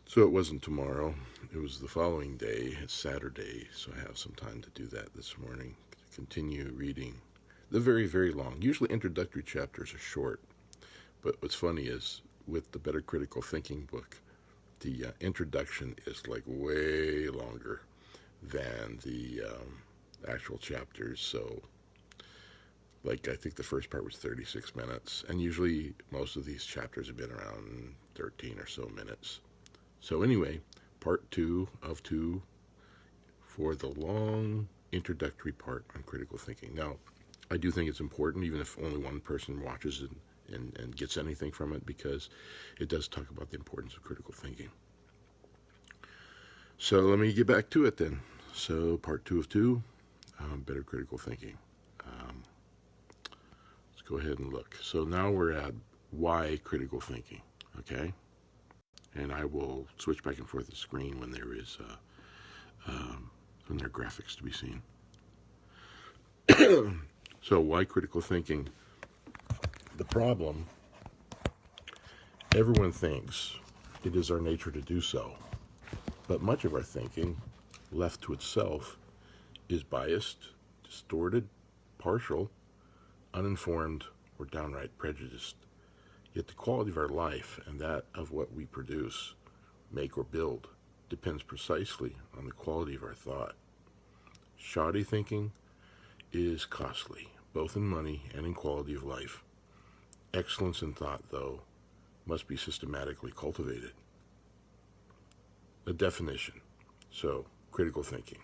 So it wasn't tomorrow. It was the following day. It's Saturday, so I have some time to do that this morning. To continue reading the very, very long. Usually introductory chapters are short, but what's funny is with the Better Critical Thinking book, the introduction is like way longer than the actual chapters. So, like, I think the first part was 36 minutes, and usually most of these chapters have been around 13 or so minutes. So anyway, part 2 of 2 for the long introductory part on critical thinking. Now, I do think it's important, even if only one person watches it and gets anything from it, because it does talk about the importance of critical thinking. So let me get back to it then. So part 2 of 2, better critical thinking. Let's go ahead and look. So now we're at why critical thinking, okay? And I will switch back and forth the screen when there is when there are graphics to be seen. So why critical thinking? The problem, everyone thinks it is our nature to do so, but much of our thinking, left to itself, is biased, distorted, partial, uninformed, or downright prejudiced. Yet the quality of our life and that of what we produce, make, or build depends precisely on the quality of our thought. Shoddy thinking is costly, both in money and in quality of life. Excellence in thought, though, must be systematically cultivated. A definition. So, critical thinking.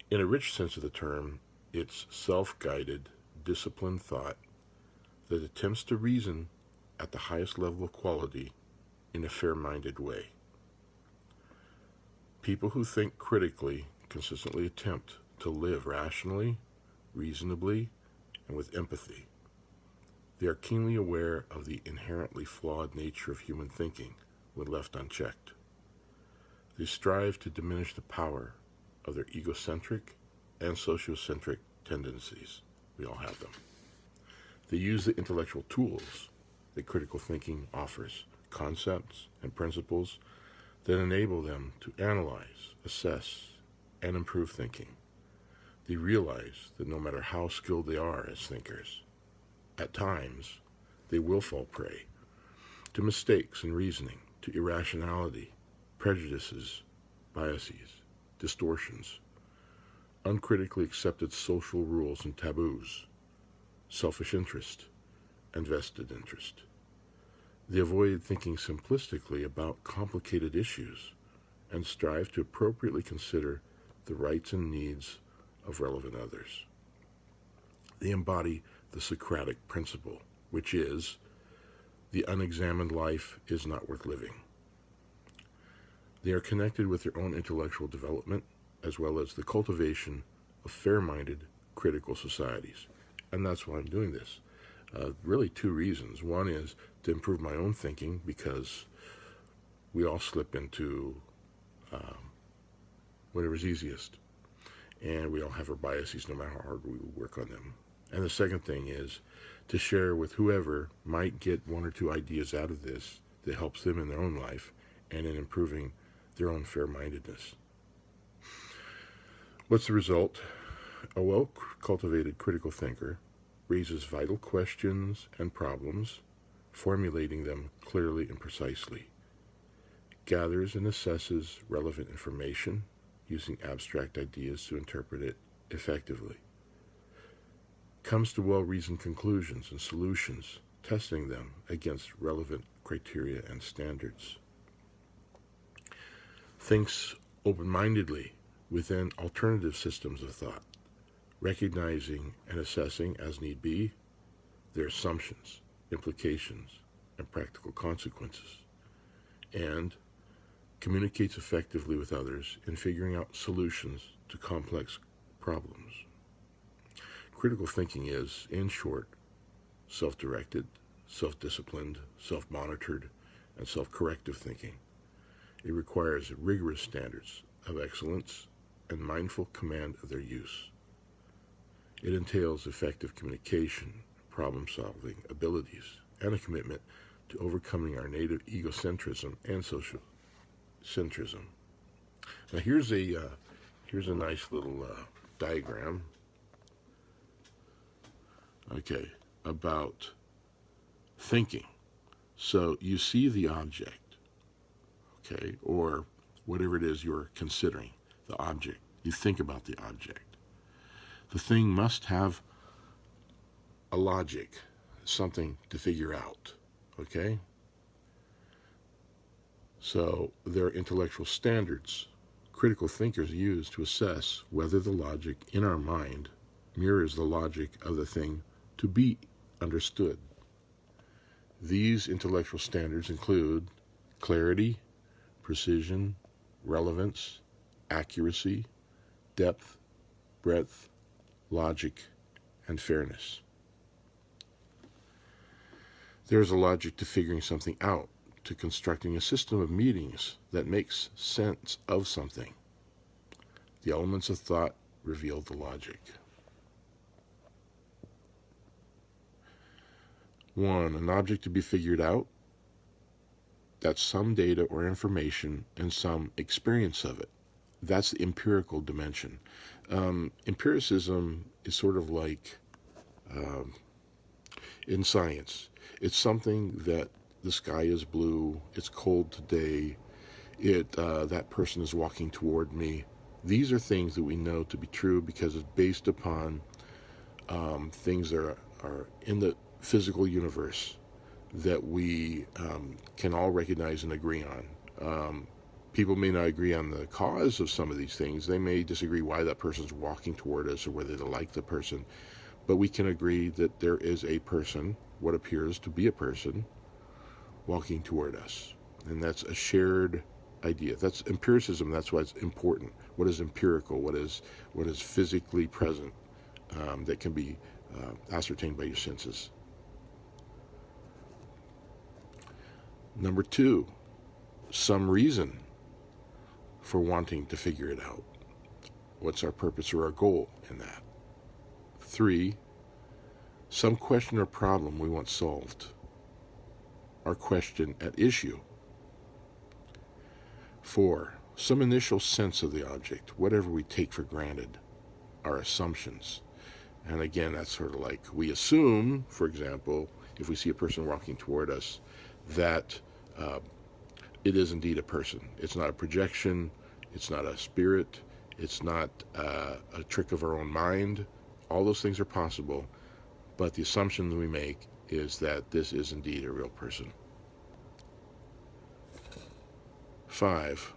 In a rich sense of the term, it's self-guided, disciplined thought that attempts to reason at the highest level of quality in a fair-minded way. People who think critically consistently attempt to live rationally, reasonably, and with empathy. They are keenly aware of the inherently flawed nature of human thinking when left unchecked. They strive to diminish the power of their egocentric and sociocentric tendencies. We all have them. They use the intellectual tools that critical thinking offers, concepts and principles that enable them to analyze, assess, and improve thinking. They realize that no matter how skilled they are as thinkers, at times they will fall prey to mistakes in reasoning, to irrationality, prejudices, biases, distortions, uncritically accepted social rules and taboos, selfish interest, and vested interest. They avoid thinking simplistically about complicated issues and strive to appropriately consider the rights and needs of relevant others. They embody the Socratic principle, which is, the unexamined life is not worth living. They are connected with their own intellectual development, as well as the cultivation of fair-minded, critical societies. And that's why I'm doing this. Really 2 reasons. One is to improve my own thinking, because we all slip into whatever's easiest. And we all have our biases no matter how hard we work on them. And the second thing is to share with whoever might get 1 or 2 ideas out of this that helps them in their own life and in improving their own fair-mindedness. What's the result? A well-cultivated critical thinker raises vital questions and problems, formulating them clearly and precisely, gathers and assesses relevant information, using abstract ideas to interpret it effectively, comes to well-reasoned conclusions and solutions, testing them against relevant criteria and standards, thinks open-mindedly within alternative systems of thought, recognizing and assessing, as need be, their assumptions, implications, and practical consequences, and communicates effectively with others in figuring out solutions to complex problems. Critical thinking is, in short, self-directed, self-disciplined, self-monitored, and self-corrective thinking. It requires rigorous standards of excellence and mindful command of their use. It entails effective communication, problem-solving abilities, and a commitment to overcoming our native egocentrism and social centrism. Now here's a nice little diagram. Okay, about thinking. So you see the object, okay, or whatever it is you're considering, the object. You think about the object. The thing must have a logic, something to figure out, okay? So there are intellectual standards critical thinkers use to assess whether the logic in our mind mirrors the logic of the thing to be understood. These intellectual standards include clarity, precision, relevance, accuracy, depth, breadth, logic, and fairness. There is a logic to figuring something out, to constructing a system of meanings that makes sense of something. The elements of thought reveal the logic. 1. An object to be figured out. That's some data or information and some experience of it. That's the empirical dimension. Empiricism is sort of like in science. It's something that the sky is blue, it's cold today, that person is walking toward me. These are things that we know to be true because it's based upon things that are in the physical universe that we can all recognize and agree on. People may not agree on the cause of some of these things. They may disagree why that person's walking toward us or whether they like the person. But we can agree that there is a person, what appears to be a person, walking toward us. And that's a shared idea. That's empiricism. That's why it's important. What is empirical? What is physically present that can be ascertained by your senses? Number 2, some reason for wanting to figure it out. What's our purpose or our goal in that? 3, some question or problem we want solved. Our question at issue. 4, some initial sense of the object, whatever we take for granted, our assumptions. And again, that's sort of like we assume, for example, if we see a person walking toward us, that it is indeed a person. It's not a projection. It's not a spirit. It's not a trick of our own mind. All those things are possible, but the assumption that we make is that this is indeed a real person. 5,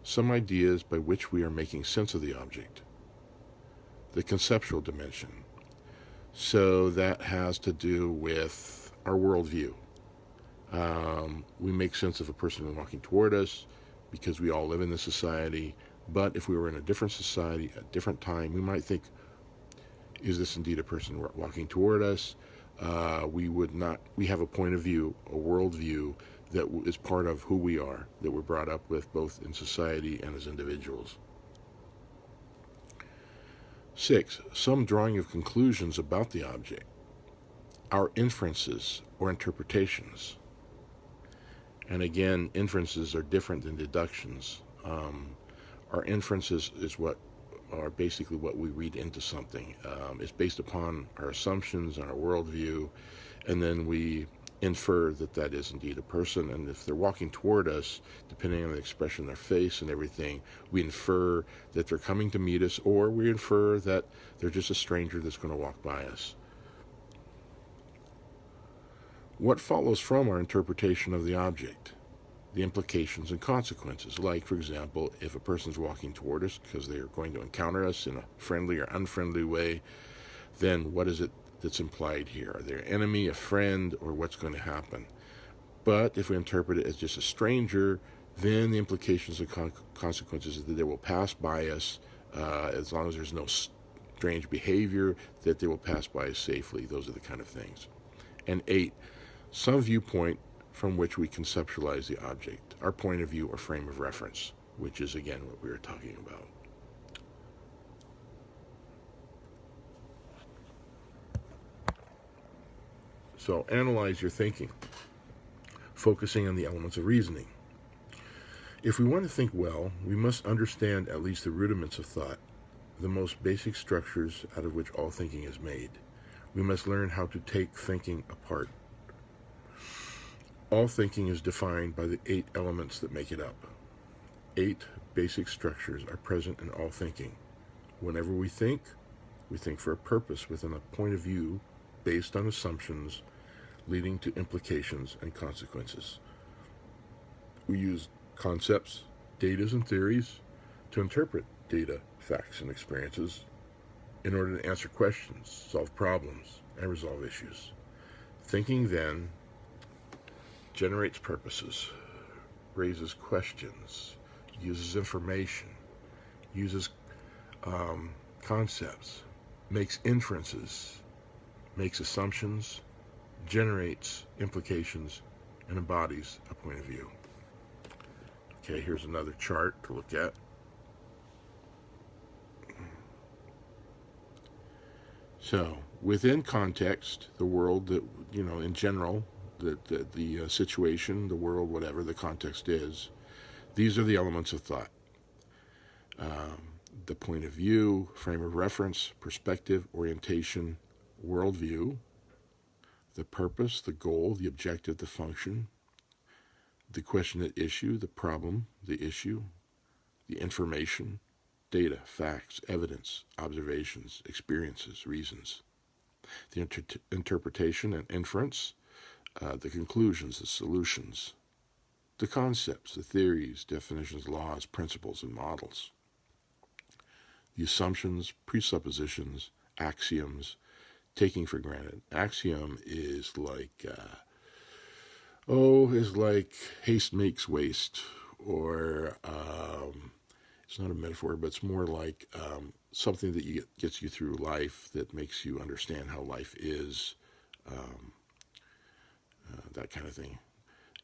some ideas by which we are making sense of the object. The conceptual dimension. So that has to do with our worldview. We make sense of a person walking toward us because we all live in this society. But if we were in a different society, a different time, we might think, is this indeed a person walking toward us? We have a point of view, a worldview that is part of who we are, that we're brought up with both in society and as individuals. 6, some drawing of conclusions about the object. Our inferences or interpretations. And again, inferences are different than deductions. Our inferences is what are basically what we read into something. It's based upon our assumptions and our worldview, and then we infer that that is indeed a person. And if they're walking toward us, depending on the expression of their face and everything, we infer that they're coming to meet us, or we infer that they're just a stranger that's going to walk by us. What follows from our interpretation of the object? The implications and consequences. Like, for example, if a person's walking toward us because they're going to encounter us in a friendly or unfriendly way, then what is it that's implied here? Are they an enemy, a friend, or what's going to happen? But if we interpret it as just a stranger, then the implications and consequences is that they will pass by us as long as there's no strange behavior, that they will pass by us safely. Those are the kind of things. And 8, some viewpoint from which we conceptualize the object, our point of view or frame of reference, which is again what we were talking about. So analyze your thinking, focusing on the elements of reasoning. If we want to think well, we must understand at least the rudiments of thought, the most basic structures out of which all thinking is made. We must learn how to take thinking apart. All thinking is defined by the 8 elements that make it up. 8 basic structures are present in all thinking. Whenever we think for a purpose within a point of view based on assumptions leading to implications and consequences. We use concepts, datas, and theories to interpret data, facts, and experiences in order to answer questions, solve problems, and resolve issues. Thinking then generates purposes, raises questions, uses information, uses concepts, makes inferences, makes assumptions, generates implications, and embodies a point of view. Okay, here's another chart to look at. So, within context, the world that, in general, the situation, the world, whatever the context is, these are the elements of thought. The point of view, frame of reference, perspective, orientation, worldview, the purpose, the goal, the objective, the function, the question at issue, the problem, the issue, the information, data, facts, evidence, observations, experiences, reasons, the interpretation and inference, the conclusions, the solutions, the concepts, the theories, definitions, laws, principles, and models, the assumptions, presuppositions, axioms, taking for granted. Axiom is like, haste makes waste, or it's not a metaphor, but it's more like something that gets you through life, that makes you understand how life is, that kind of thing.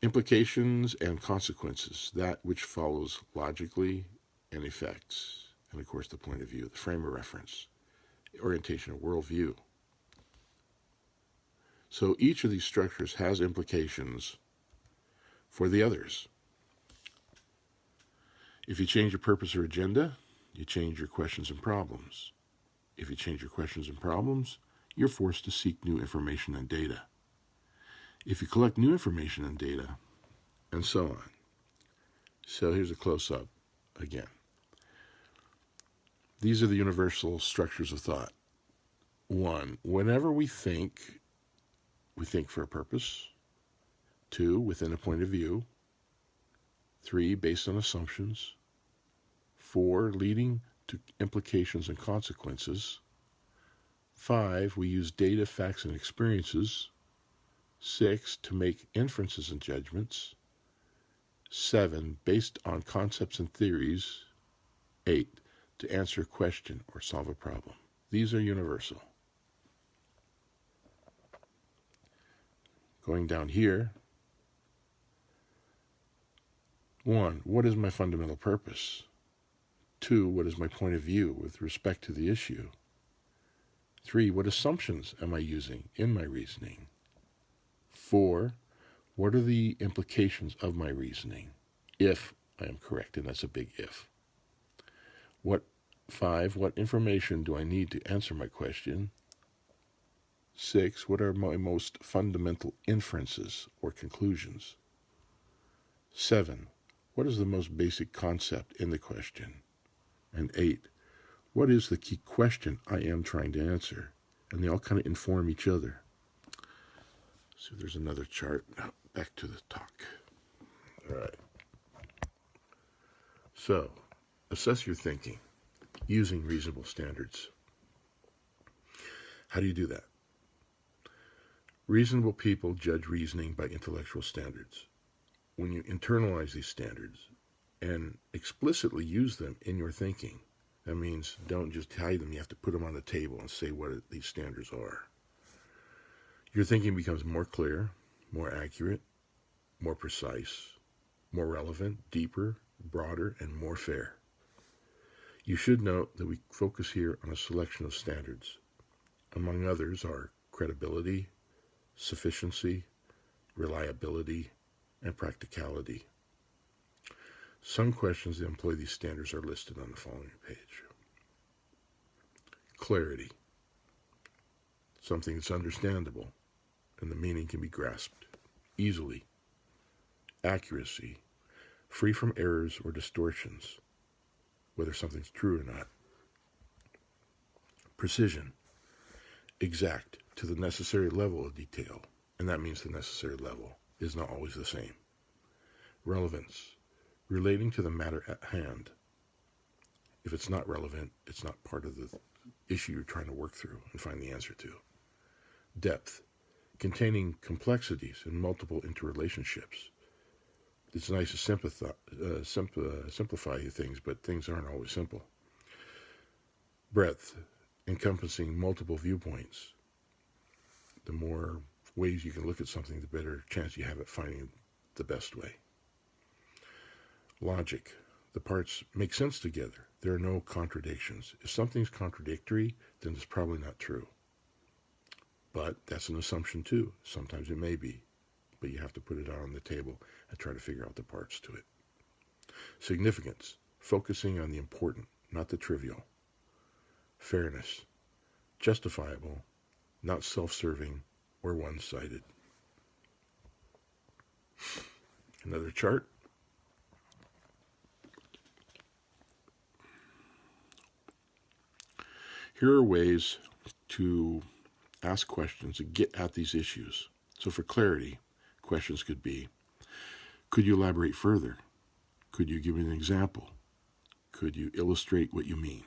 Implications and consequences, that which follows logically, and effects. And of course, the point of view, the frame of reference, orientation of worldview. So each of these structures has implications for the others. If you change your purpose or agenda, you change your questions and problems. If you change your questions and problems, you're forced to seek new information and data. If you collect new information and data, and so on. So here's a close-up again. These are the universal structures of thought. 1, whenever we think for a purpose. 2, within a point of view. 3, based on assumptions. 4, leading to implications and consequences. 5, we use data, facts, and experiences. 6, to make inferences and judgments. 7, based on concepts and theories. 8, to answer a question or solve a problem. These are universal. Going down here. 1, what is my fundamental purpose? 2, what is my point of view with respect to the issue? 3, what assumptions am I using in my reasoning? 4, what are the implications of my reasoning, if I am correct, and that's a big if. 5, what information do I need to answer my question? 6, what are my most fundamental inferences or conclusions? 7, what is the most basic concept in the question? And 8, what is the key question I am trying to answer? And they all kind of inform each other. So there's another chart. Now back to the talk. All right. So, assess your thinking using reasonable standards. How do you do that? Reasonable people judge reasoning by intellectual standards. When you internalize these standards and explicitly use them in your thinking, that means don't just hide them. You have to put them on the table and say what these standards are. Your thinking becomes more clear, more accurate, more precise, more relevant, deeper, broader, and more fair. You should note that we focus here on a selection of standards. Among others are credibility, sufficiency, reliability, and practicality. Some questions that employ these standards are listed on the following page. Clarity. Something that's understandable and the meaning can be grasped easily. Accuracy. Free from errors or distortions, whether something's true or not. Precision. Exact to the necessary level of detail, and that means the necessary level is not always the same. Relevance. Relating to the matter at hand. If it's not relevant, it's not part of the issue you're trying to work through and find the answer to. Depth. Containing complexities and multiple interrelationships. It's nice to simplify things, but things aren't always simple. Breadth. Encompassing multiple viewpoints. The more ways you can look at something, the better chance you have at finding the best way. Logic. The parts make sense together. There are no contradictions. If something's contradictory, then it's probably not true. But that's an assumption too. Sometimes it may be. But you have to put it out on the table and try to figure out the parts to it. Significance. Focusing on the important, not the trivial. Fairness. Justifiable, not self-serving or one-sided. Another chart. Here are ways to ask questions and get at these issues. So for clarity, questions could be, could you elaborate further? Could you give me an example? Could you illustrate what you mean?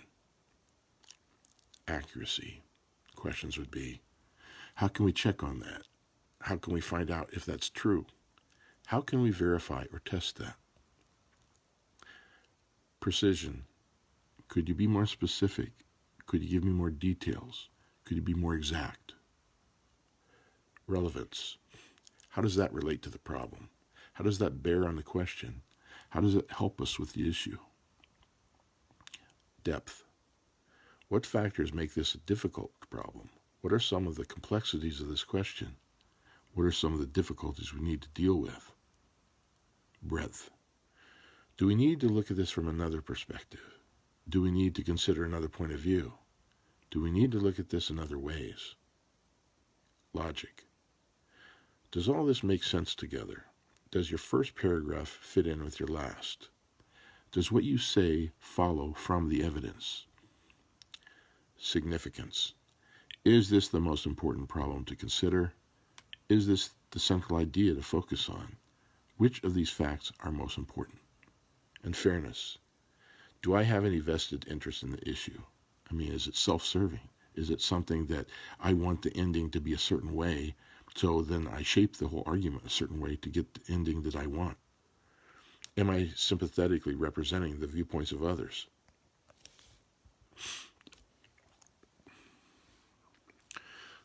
Accuracy. Questions would be, how can we check on that? How can we find out if that's true? How can we verify or test that? Precision. Could you be more specific? Could you give me more details? Could you be more exact? Relevance. How does that relate to the problem? How does that bear on the question? How does it help us with the issue? Depth. What factors make this a difficult problem? What are some of the complexities of this question? What are some of the difficulties we need to deal with? Breadth. Do we need to look at this from another perspective? Do we need to consider another point of view? Do we need to look at this in other ways? Logic. Does all this make sense together? Does your first paragraph fit in with your last? Does what you say follow from the evidence? Significance. Is this the most important problem to consider? Is this the central idea to focus on? Which of these facts are most important? And fairness. Do I have any vested interest in the issue? I mean, is it self-serving? Is it something that I want the ending to be a certain way, so then I shape the whole argument a certain way to get the ending that I want? Am I sympathetically representing the viewpoints of others?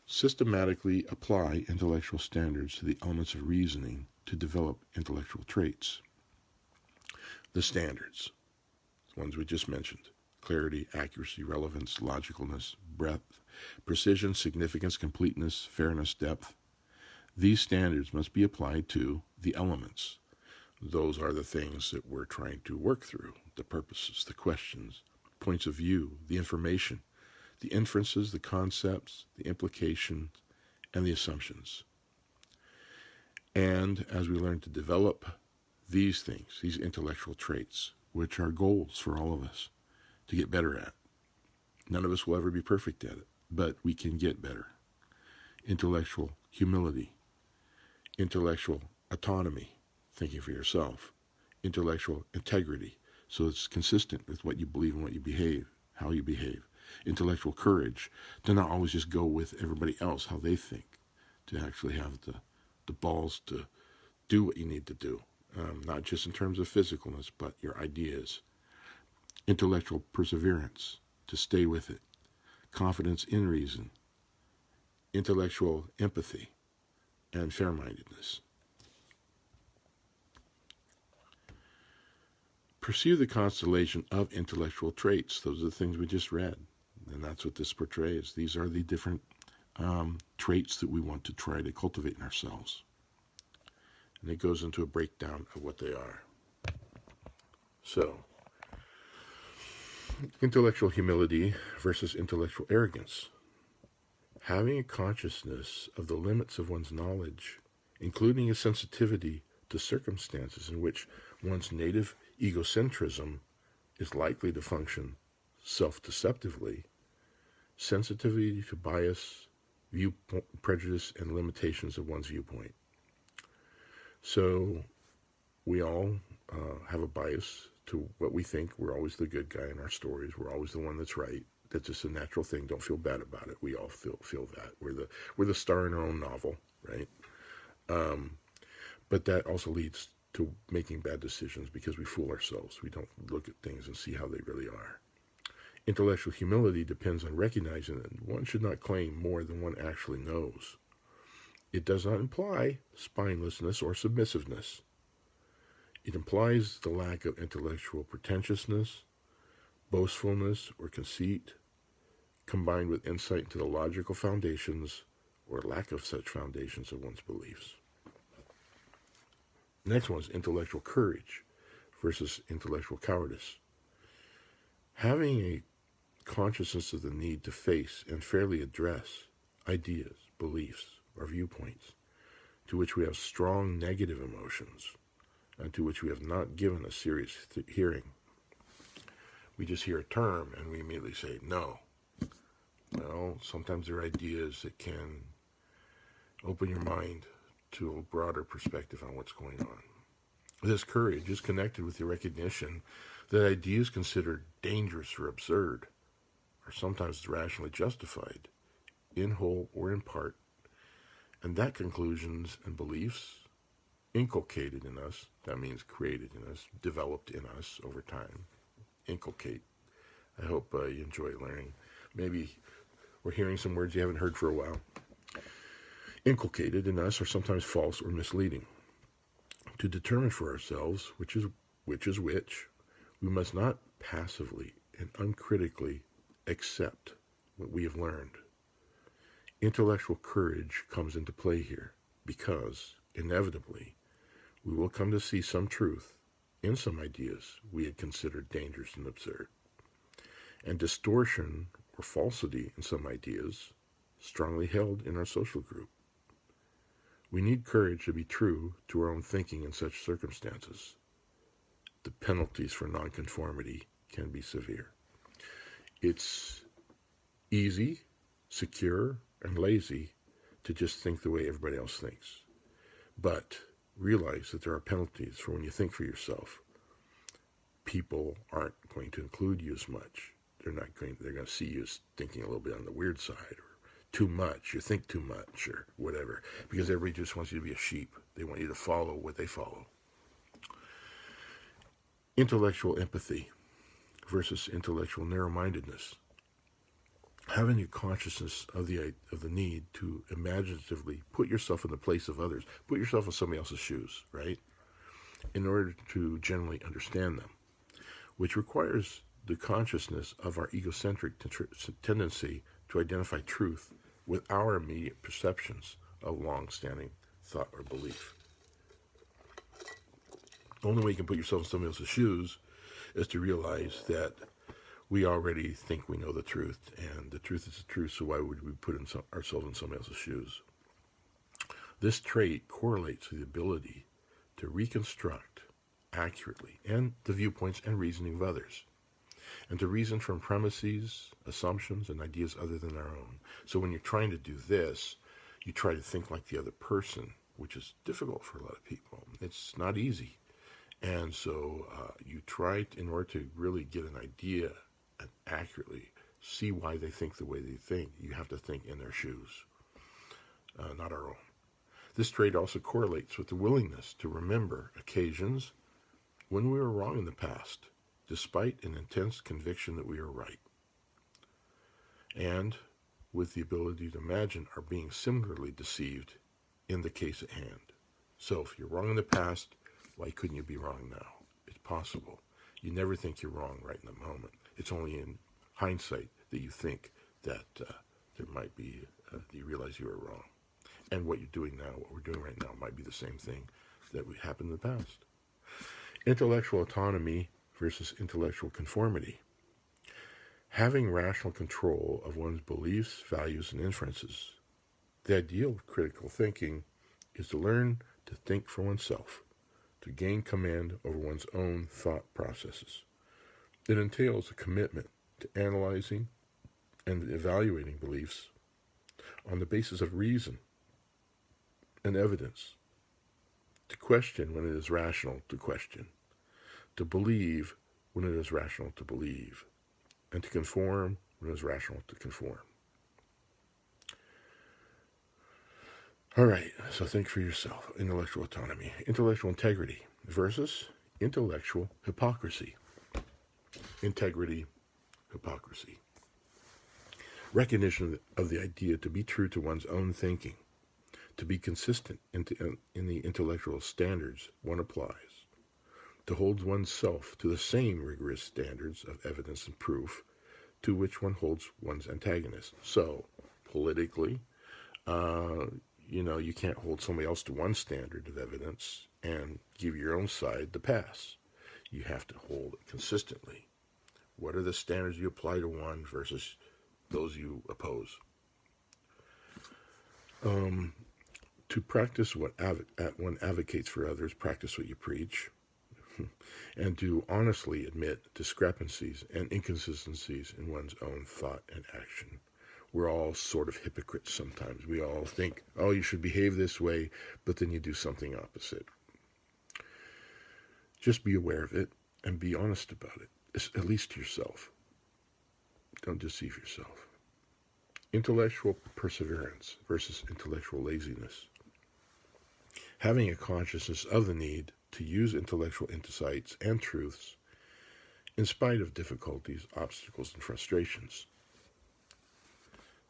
Systematically apply intellectual standards to the elements of reasoning to develop intellectual traits. The standards, the ones we just mentioned: clarity, accuracy, relevance, logicalness, breadth, precision, significance, completeness, fairness, depth. These standards must be applied to the elements. Those are the things that we're trying to work through: the purposes, the questions, points of view, the information, the inferences, the concepts, the implications, and the assumptions. And as we learn to develop these things, these intellectual traits, which are goals for all of us to get better at. None of us will ever be perfect at it, but we can get better. Intellectual humility, intellectual autonomy, thinking for yourself, intellectual integrity, so it's consistent with what you believe and what you behave, how you behave. Intellectual courage, to not always just go with everybody else, how they think, to actually have the balls to do what you need to do, not just in terms of physicalness, but your ideas. Intellectual perseverance, to stay with it. Confidence in reason. Intellectual empathy, and fairmindedness. Pursue the constellation of intellectual traits. Those are the things we just read. And that's what this portrays. These are the different traits that we want to try to cultivate in ourselves. And it goes into a breakdown of what they are. So, intellectual humility versus intellectual arrogance. Having a consciousness of the limits of one's knowledge, including a sensitivity to circumstances in which one's native egocentrism is likely to function self-deceptively, sensitivity to bias, prejudice, and limitations of one's viewpoint. So we all have a bias to what we think. We're always the good guy in our stories. We're always the one that's right. That's just a natural thing. Don't feel bad about it. We all feel that. We're the star in our own novel, right? But that also leads to making bad decisions because we fool ourselves. We don't look at things and see how they really are. Intellectual humility depends on recognizing that one should not claim more than one actually knows. It does not imply spinelessness or submissiveness. It implies the lack of intellectual pretentiousness, boastfulness, or conceit, combined with insight into the logical foundations or lack of such foundations of one's beliefs. Next one is intellectual courage versus intellectual cowardice. Having a consciousness of the need to face and fairly address ideas, beliefs, or viewpoints to which we have strong negative emotions and to which we have not given a serious hearing. We just hear a term and we immediately say no. Well, sometimes there are ideas that can open your mind to a broader perspective on what's going on. This courage is connected with the recognition that ideas considered dangerous or absurd are sometimes rationally justified, in whole or in part, and that conclusions and beliefs inculcated in us, that means created in us, developed in us over time, inculcate. I hope you enjoy learning. Maybe we're hearing some words you haven't heard for a while. Inculcated in us are sometimes false or misleading. To determine for ourselves which is which, we must not passively and uncritically accept what we have learned. Intellectual courage comes into play here because, inevitably, we will come to see some truth in some ideas we had considered dangerous and absurd, and distortion or falsity in some ideas strongly held in our social group. We need courage to be true to our own thinking in such circumstances. The penalties for nonconformity can be severe. It's easy, secure, and lazy to just think the way everybody else thinks. But realize that there are penalties for when you think for yourself. People aren't going to include you as much. They're going to see you as thinking a little bit on the weird side, or too much, you think too much, or whatever, because everybody just wants you to be a sheep. They want you to follow what they follow. Intellectual empathy versus intellectual narrow-mindedness. Having a consciousness of the need to imaginatively put yourself in the place of others, put yourself in somebody else's shoes, right, in order to generally understand them, which requires the consciousness of our egocentric tendency to identify truth with our immediate perceptions of long-standing thought or belief. The only way you can put yourself in somebody else's shoes is to realize that we already think we know the truth, and the truth is the truth, so why would we put ourselves in somebody else's shoes? This trait correlates with the ability to reconstruct accurately and the viewpoints and reasoning of others, and to reason from premises, assumptions, and ideas other than our own. So when you're trying to do this, you try to think like the other person, which is difficult for a lot of people. It's not easy. And so you try, in order to really get an idea and accurately see why they think the way they think, you have to think in their shoes, not our own. This trait also correlates with the willingness to remember occasions when we were wrong in the past, despite an intense conviction that we are right, and with the ability to imagine our being similarly deceived in the case at hand. So if you're wrong in the past, why couldn't you be wrong now? It's possible. You never think you're wrong right in the moment. It's only in hindsight that you think that there might be, you realize you were wrong. And what you're doing now, what we're doing right now, might be the same thing that happened in the past. Intellectual autonomy versus intellectual conformity. Having rational control of one's beliefs, values, and inferences. The ideal of critical thinking is to learn to think for oneself, to gain command over one's own thought processes. It entails a commitment to analyzing and evaluating beliefs on the basis of reason and evidence, to question when it is rational to question, to believe when it is rational to believe, and to conform when it is rational to conform. All right, so think for yourself. Intellectual autonomy. Intellectual integrity versus intellectual hypocrisy. Integrity, hypocrisy. Recognition of the idea to be true to one's own thinking, to be consistent in the intellectual standards one applies, to hold oneself to the same rigorous standards of evidence and proof to which one holds one's antagonist. So, politically, you can't hold somebody else to one standard of evidence and give your own side the pass. You have to hold it consistently. What are the standards you apply to one versus those you oppose? To practice what one advocates for others, practice what you preach, and to honestly admit discrepancies and inconsistencies in one's own thought and action. We're all sort of hypocrites sometimes. We all think, oh, you should behave this way, but then you do something opposite. Just be aware of it and be honest about it, at least to yourself. Don't deceive yourself. Intellectual perseverance versus intellectual laziness. Having a consciousness of the need to use intellectual insights and truths in spite of difficulties, obstacles, and frustrations.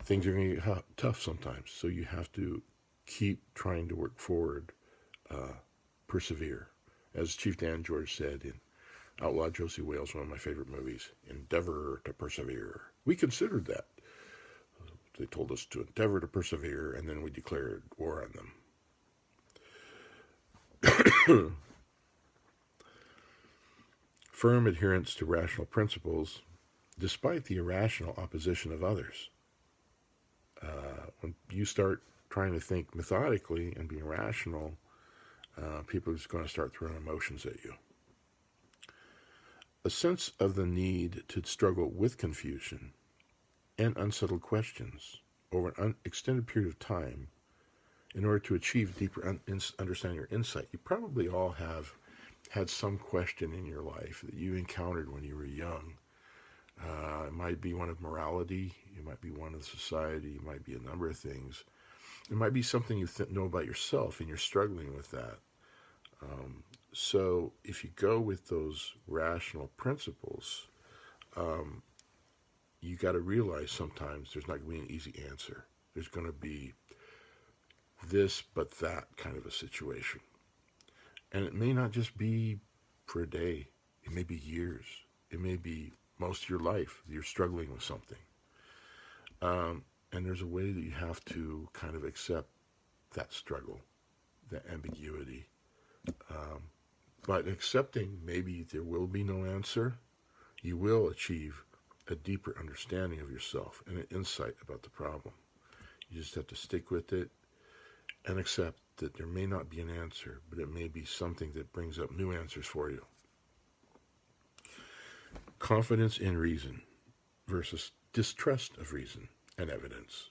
Things are going to get tough sometimes, so you have to keep trying to work forward, persevere. As Chief Dan George said in Outlaw Josie Wales, one of my favorite movies, endeavor to persevere. We considered that. They told us to endeavor to persevere, and then we declared war on them. Firm adherence to rational principles, despite the irrational opposition of others. When you start trying to think methodically and being rational, people are just going to start throwing emotions at you. A sense of the need to struggle with confusion and unsettled questions over an extended period of time in order to achieve deeper understanding or insight. You probably all have had some question in your life that you encountered when you were young. It might be one of morality, it might be one of society, it might be a number of things. It might be something you know about yourself and you're struggling with that. So if you go with those rational principles, you got to realize sometimes there's not going to be an easy answer. There's going to be this but that kind of a situation. And it may not just be for a day. It may be years. It may be most of your life you're struggling with something. And there's a way that you have to kind of accept that struggle, that ambiguity. But accepting maybe there will be no answer, you will achieve a deeper understanding of yourself and an insight about the problem. You just have to stick with it and accept that there may not be an answer, but it may be something that brings up new answers for you. Confidence in reason versus distrust of reason and evidence.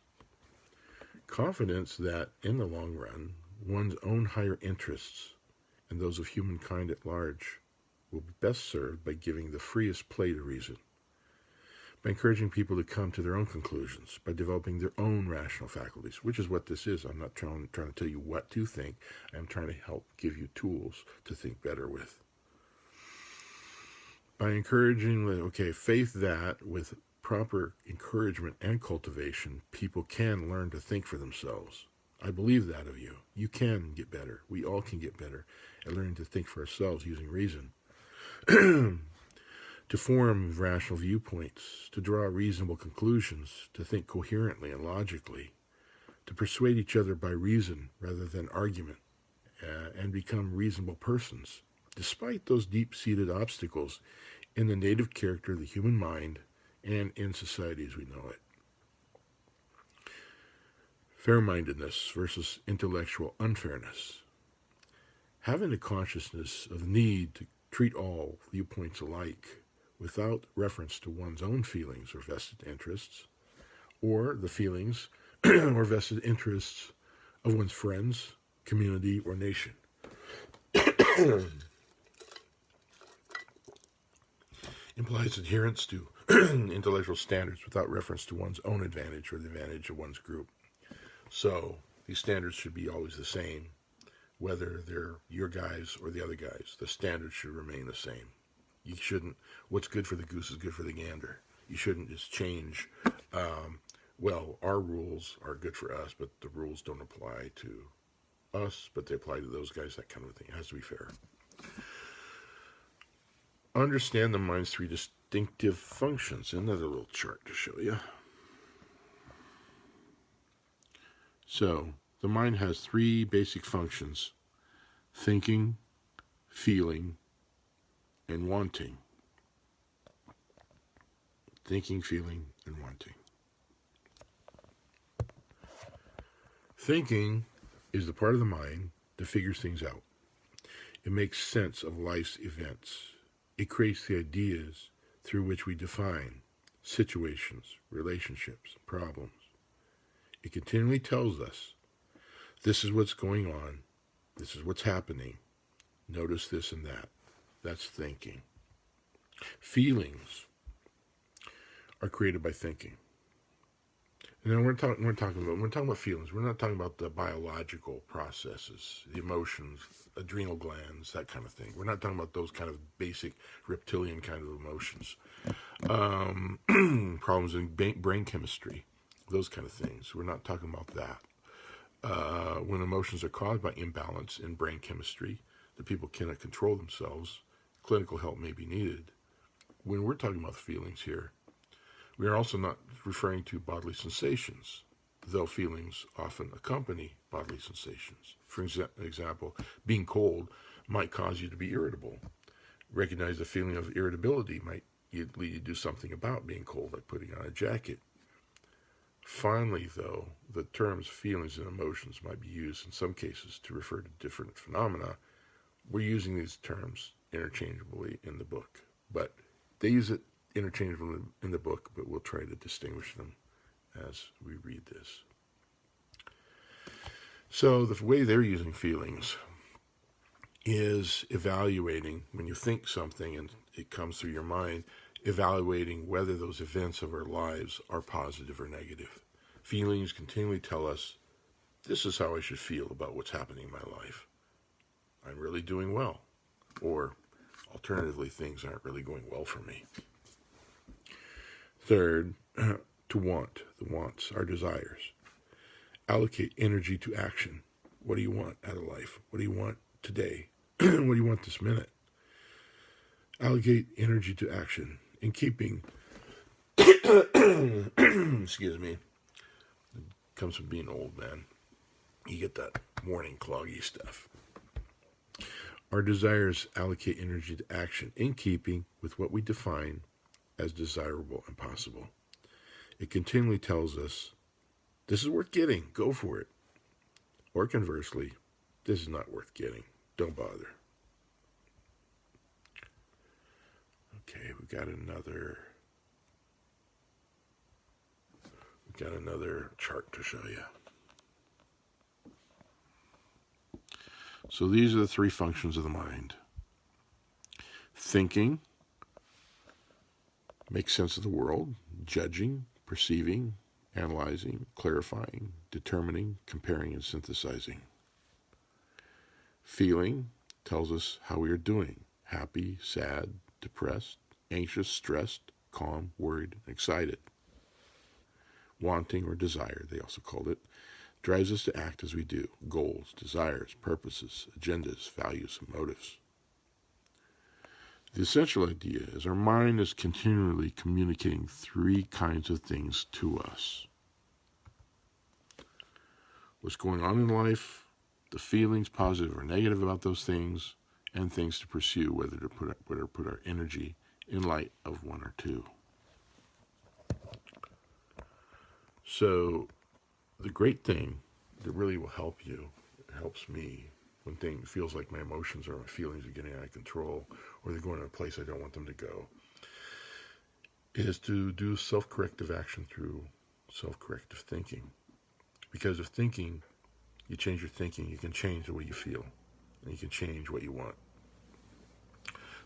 Confidence that, in the long run, one's own higher interests and those of humankind at large will be best served by giving the freest play to reason, by encouraging people to come to their own conclusions, by developing their own rational faculties, which is what this is. I'm not trying to tell you what to think. I'm trying to help give you tools to think better with. By encouraging, faith that with proper encouragement and cultivation, people can learn to think for themselves. I believe that of you. You can get better. We all can get better at learning to think for ourselves using reason. To form rational viewpoints, to draw reasonable conclusions, to think coherently and logically, to persuade each other by reason rather than argument, and become reasonable persons despite those deep-seated obstacles in the native character of the human mind and in society as we know it. Fairmindedness versus intellectual unfairness. Having a consciousness of the need to treat all viewpoints alike without reference to one's own feelings or vested interests, or the feelings or vested interests of one's friends, community, or nation. Implies adherence to intellectual standards without reference to one's own advantage or the advantage of one's group. So these standards should be always the same, whether they're your guys or the other guys. The standards should remain the same. You shouldn't, what's good for the goose is good for the gander. You shouldn't just change, well, our rules are good for us, but the rules don't apply to us, but they apply to those guys, that kind of thing. It has to be fair. Understand the mind's three distinctive functions. Another little chart to show you. So, the mind has three basic functions: thinking, feeling, and wanting. Thinking, feeling, and wanting. Thinking is the part of the mind that figures things out. It makes sense of life's events. It creates the ideas through which we define situations, relationships, problems. It continually tells us, this is what's going on, this is what's happening, notice this and that. That's thinking. Feelings are created by thinking. And then we're talking about feelings. We're not talking about the biological processes, the emotions, adrenal glands, that kind of thing. We're not talking about those kind of basic reptilian kind of emotions. Problems in brain chemistry, those kind of things. We're not talking about that. When emotions are caused by imbalance in brain chemistry, the people cannot control themselves, clinical help may be needed. When we're talking about feelings here, we are also not referring to bodily sensations, though feelings often accompany bodily sensations. For example, being cold might cause you to be irritable. Recognize the feeling of irritability might lead you to do something about being cold, like putting on a jacket. Finally, though, the terms feelings and emotions might be used in some cases to refer to different phenomena. We're using these terms interchangeably in the book, but they use it interchangeably in the book, but we'll try to distinguish them as we read this. So the way they're using feelings is evaluating, when you think something and it comes through your mind, evaluating whether those events of our lives are positive or negative. Feelings continually tell us, this is how I should feel about what's happening in my life. I'm really doing well. Or, alternatively, things aren't really going well for me. Third, to want. The wants, our desires. Allocate energy to action. What do you want out of life? What do you want today? What do you want this minute? Allocate energy to action. In keeping, excuse me, it comes from being old, man. You get that morning cloggy stuff. Our desires allocate energy to action in keeping with what we define as desirable and possible. It continually tells us, this is worth getting, go for it. Or conversely, this is not worth getting, don't bother. Okay, we got another chart to show you. So these are the three functions of the mind. Thinking, makes sense of the world, judging, perceiving, analyzing, clarifying, determining, comparing, and synthesizing. Feeling tells us how we are doing, happy, sad, depressed, anxious, stressed, calm, worried, excited. Wanting or desire, they also called it, drives us to act as we do, goals, desires, purposes, agendas, values, and motives. The essential idea is our mind is continually communicating three kinds of things to us. What's going on in life, the feelings, positive or negative about those things, and things to pursue, whether to put our energy in light of one or two. So the great thing that really will help you, it helps me when things feels like my emotions or my feelings are getting out of control, or they're going to a place I don't want them to go, is to do self-corrective action through self-corrective thinking. Because of thinking, you change your thinking, you can change the way you feel, and you can change what you want.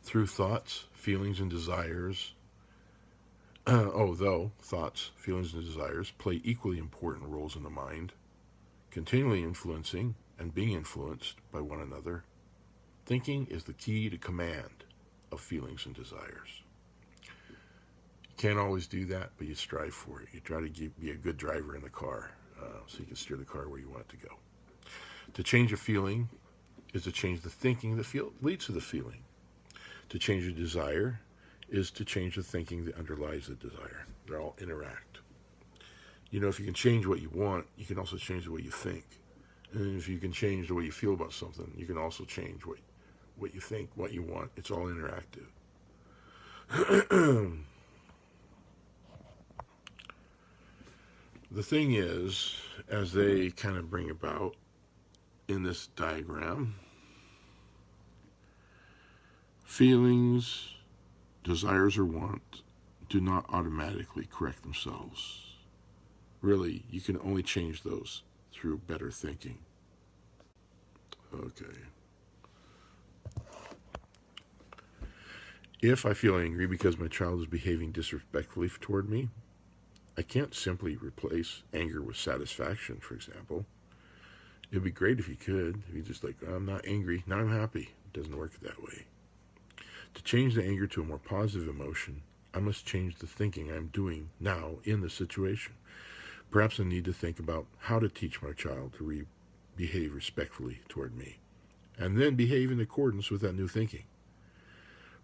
Through thoughts, feelings, and desires, though thoughts, feelings, and desires play equally important roles in the mind, continually influencing and being influenced by one another, thinking is the key to command of feelings and desires. You can't always do that, but you strive for it. You try to be a good driver in the car, so you can steer the car where you want it to go. To change a feeling is to change the thinking that leads to the feeling. To change a desire is to change the thinking that underlies the desire. They all interact. You know, if you can change what you want, you can also change the way you think. And if you can change the way you feel about something, you can also change what you think, what you want. It's all interactive. The thing is, as they kind of bring about in this diagram, feelings, desires, or want do not automatically correct themselves. Really, you can only change those through better thinking. Okay. If I feel angry because my child is behaving disrespectfully toward me, I can't simply replace anger with satisfaction, for example. It'd be great if you could. If you just like, I'm not angry, now I'm happy. It doesn't work that way. To change the anger to a more positive emotion, I must change the thinking I'm doing now in the situation. Perhaps I need to think about how to teach my child to behave respectfully toward me, and then behave in accordance with that new thinking.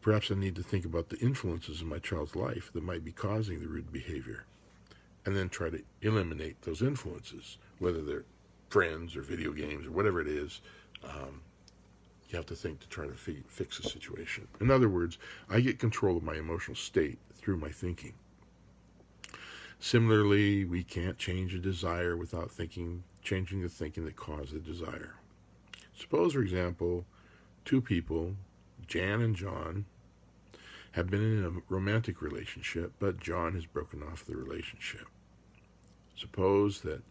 Perhaps I need to think about the influences in my child's life that might be causing the rude behavior, and then try to eliminate those influences, whether they're friends or video games or whatever it is. You have to think to try to fix the situation. In other words, I get control of my emotional state through my thinking. Similarly, we can't change a desire without changing the thinking that caused the desire. Suppose, for example, two people, Jan and John, have been in a romantic relationship, but John has broken off the relationship. Suppose that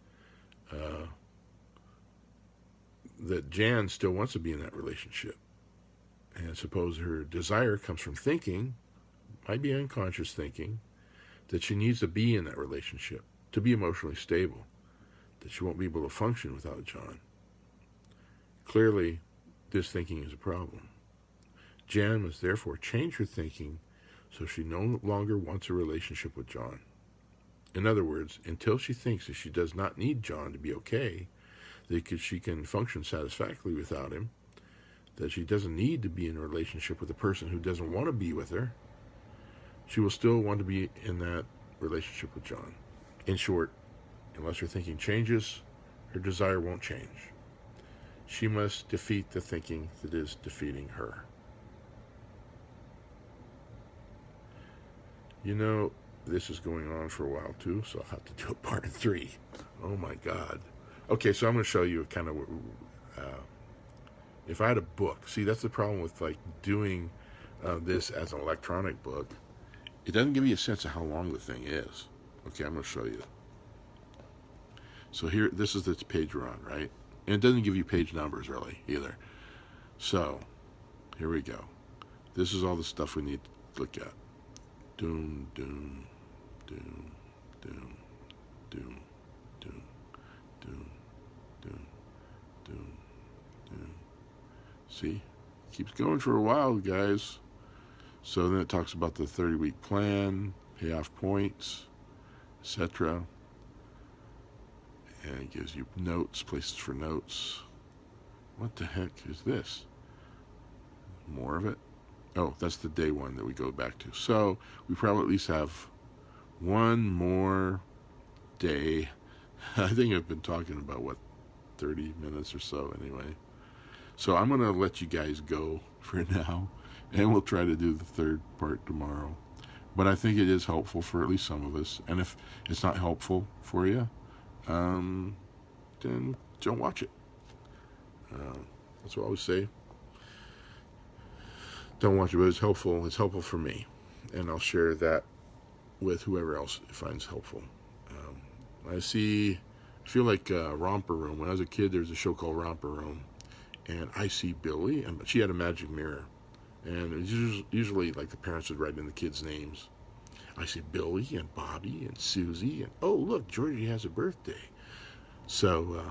Jan still wants to be in that relationship. And suppose her desire comes from thinking, might be unconscious thinking, that she needs to be in that relationship to be emotionally stable, that she won't be able to function without John. Clearly, this thinking is a problem. Jan must therefore change her thinking so she no longer wants a relationship with John. In other words, until she thinks that she does not need John to be okay, that she can function satisfactorily without him, that she doesn't need to be in a relationship with a person who doesn't want to be with her, she will still want to be in that relationship with John. In short, unless her thinking changes, her desire won't change. She must defeat the thinking that is defeating her. You know, this is going on for a while too, so I'll have to do a part 3. Oh my God. Okay, so I'm going to show you kind of if I had a book. See, that's the problem with like doing this as an electronic book. It doesn't give you a sense of how long the thing is. Okay, I'm going to show you. So here, this is the page we're on, right? And it doesn't give you page numbers really either. So here we go. This is all the stuff we need to look at. Doom, doom, doom, doom, doom, doom, doom, doom, doom, doom. See? Keeps going for a while, guys. So then it talks about the 30-week plan, payoff points, etc. And it gives you notes, places for notes. What the heck is this? More of it? Oh, that's the day one that we go back to. So we probably at least have one more day. I think I've been talking about, 30 minutes or so anyway. So I'm going to let you guys go for now, and we'll try to do the third part tomorrow. But I think it is helpful for at least some of us. And if it's not helpful for you, then don't watch it. That's what I always say. Don't watch it, but it's helpful. It's helpful for me. And I'll share that with whoever else it finds helpful. I feel like Romper Room. When I was a kid, there was a show called Romper Room. And I see Billy, and she had a magic mirror. And it was usually like the parents would write in the kids' names. I see Billy and Bobby and Susie, and oh, look, Georgie has a birthday. So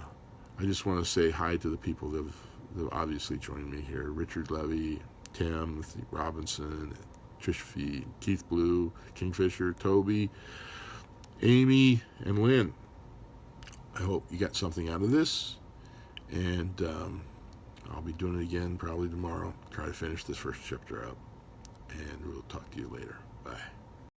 I just want to say hi to the people that have obviously joined me here. Richard Levy, Tim Robinson, Trish Fee, Keith Blue, Kingfisher, Toby, Amy, and Lynn. I hope you got something out of this, and I'll be doing it again probably tomorrow. Try to finish this first chapter up, and we'll talk to you later. Bye.